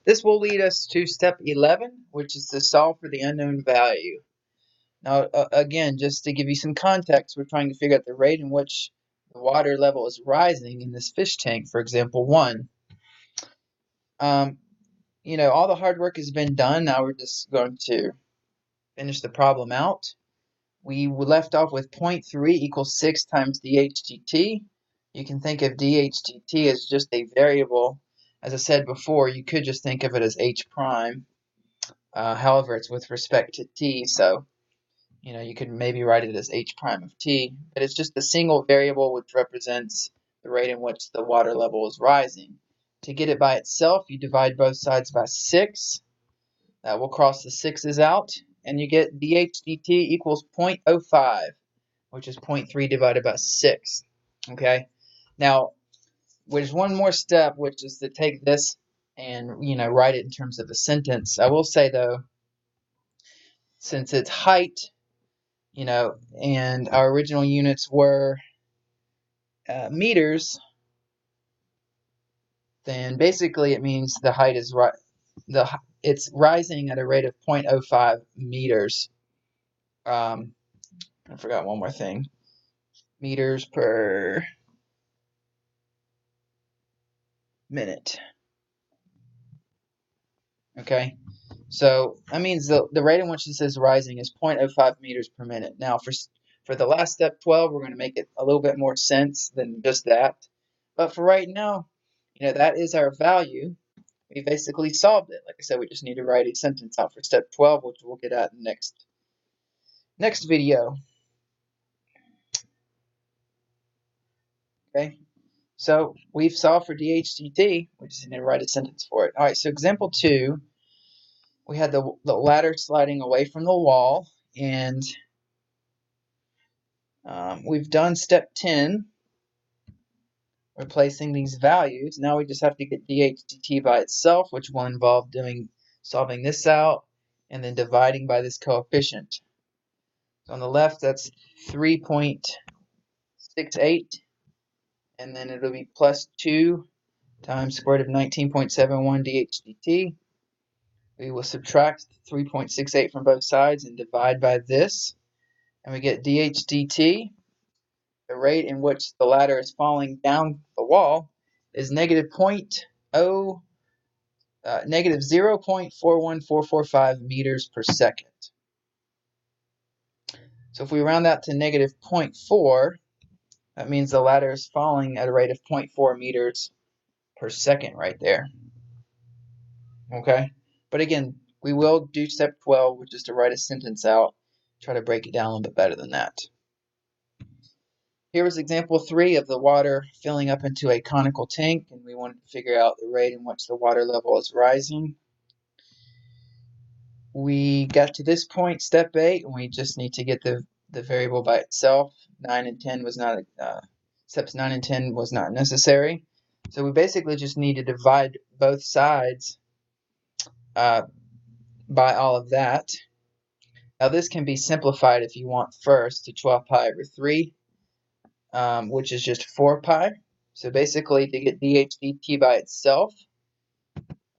This will lead us to step 11, which is to solve for the unknown value. Now, again, just to give you some context, we're trying to figure out the rate in which the water level is rising in this fish tank, for example, 1. All the hard work has been done. Now we're just going to finish the problem out. We left off with 0.3 equals 6 times dHdt. You can think of dHdt as just a variable. As I said before, you could just think of it as h prime. However, it's with respect to t, so you could maybe write it as h prime of t, but it's just a single variable which represents the rate in which the water level is rising. To get it by itself, you divide both sides by 6. That will cross the 6's out, and you get dHdt equals 0.05, which is 0.3 divided by 6. Okay? Now, there's one more step, which is to take this and, write it in terms of a sentence. I will say, though, since it's height, and our original units were meters, then basically it means the height is it's rising at a rate of 0.05 meters. I forgot one more thing. Meters per minute. Okay, so that means the rate in which this is rising is 0.05 meters per minute. Now, for the last step 12, we're going to make it a little bit more sense than just that. But for right now, that is our value. We basically solved it. Like I said, we just need to write a sentence out for step 12, which we'll get at in the next video. Okay, so we've solved for dHdt. We just need to write a sentence for it. All right, so example 2, we had the ladder sliding away from the wall, and we've done step 10, replacing these values. Now we just have to get dHdt by itself, which will involve solving this out and then dividing by this coefficient. So on the left, that's 3.68, and then it'll be plus 2 times square root of 19.71 dHdt. We will subtract 3.68 from both sides and divide by this, and we get dHdt. The rate in which the ladder is falling down the wall is negative 0.41445 meters per second. So if we round that to negative 0.4, that means the ladder is falling at a rate of 0.4 meters per second right there. Okay? But again, we will do step 12, which is to write a sentence out, try to break it down a little bit better than that. Here was example 3 of the water filling up into a conical tank, and we wanted to figure out the rate in which the water level is rising. We got to this point, step 8, and we just need to get the variable by itself. 9 and 10 was not steps 9 and 10 was not necessary. So we basically just need to divide both sides by all of that. Now this can be simplified if you want first to 12 pi over 3, which is just 4 pi. So basically, to get dHdt by itself,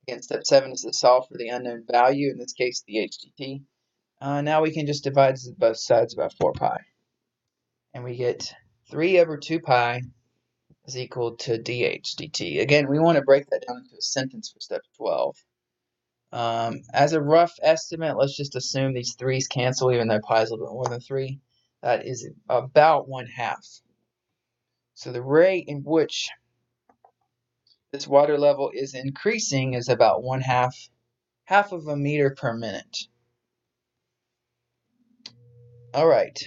again, step 7 is to solve for the unknown value, in this case dHdt. Now we can just divide both sides by 4 pi. And we get 3 over 2 pi is equal to dHdt. Again, we want to break that down into a sentence for step 12. As a rough estimate, let's just assume these 3's cancel, even though pi is a little bit more than 3. That is about 1/2. So the rate in which this water level is increasing is about 1/2 of a meter per minute. All right.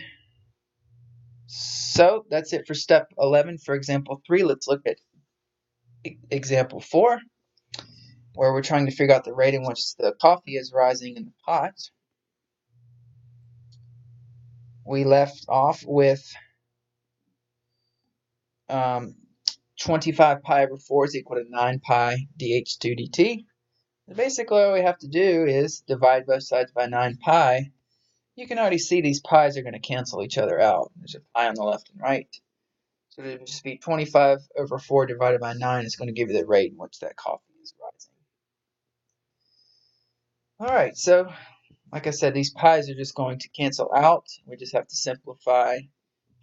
So that's it for step 11 for example 3. Let's look at example 4, where we're trying to figure out the rate in which the coffee is rising in the pot. We left off with 25 pi over 4 is equal to 9 pi dH2 dt. Basically, all we have to do is divide both sides by 9 pi. You can already see these pi's are going to cancel each other out. There's a pi on the left and right. So it'll just be 25 over 4 divided by 9 is going to give you the rate in which that coffee is rising. Alright, so like I said, these pi's are just going to cancel out. We just have to simplify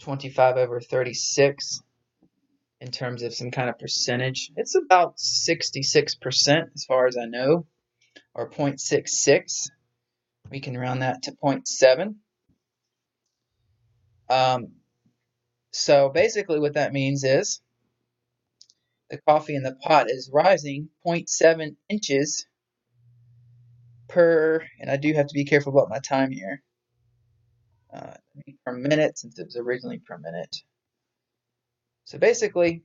25 over 36 in terms of some kind of percentage. It's about 66% as far as I know, or 0.66. We can round that to 0.7. So basically what that means is the coffee in the pot is rising 0.7 inches per, and I do have to be careful about my time here, per minute since it was originally per minute. So basically,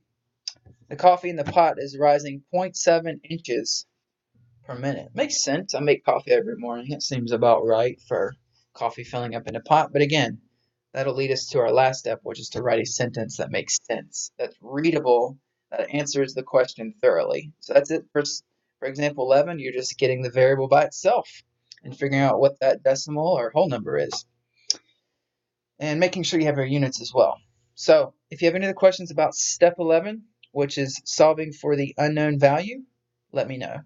the coffee in the pot is rising 0.7 inches per minute. Makes sense. I make coffee every morning. It seems about right for coffee filling up in a pot. But again, that'll lead us to our last step, which is to write a sentence that makes sense, that's readable, that answers the question thoroughly. So that's it for example 11. You're just getting the variable by itself and figuring out what that decimal or whole number is, and making sure you have your units as well. So if you have any other questions about step 11, which is solving for the unknown value, let me know.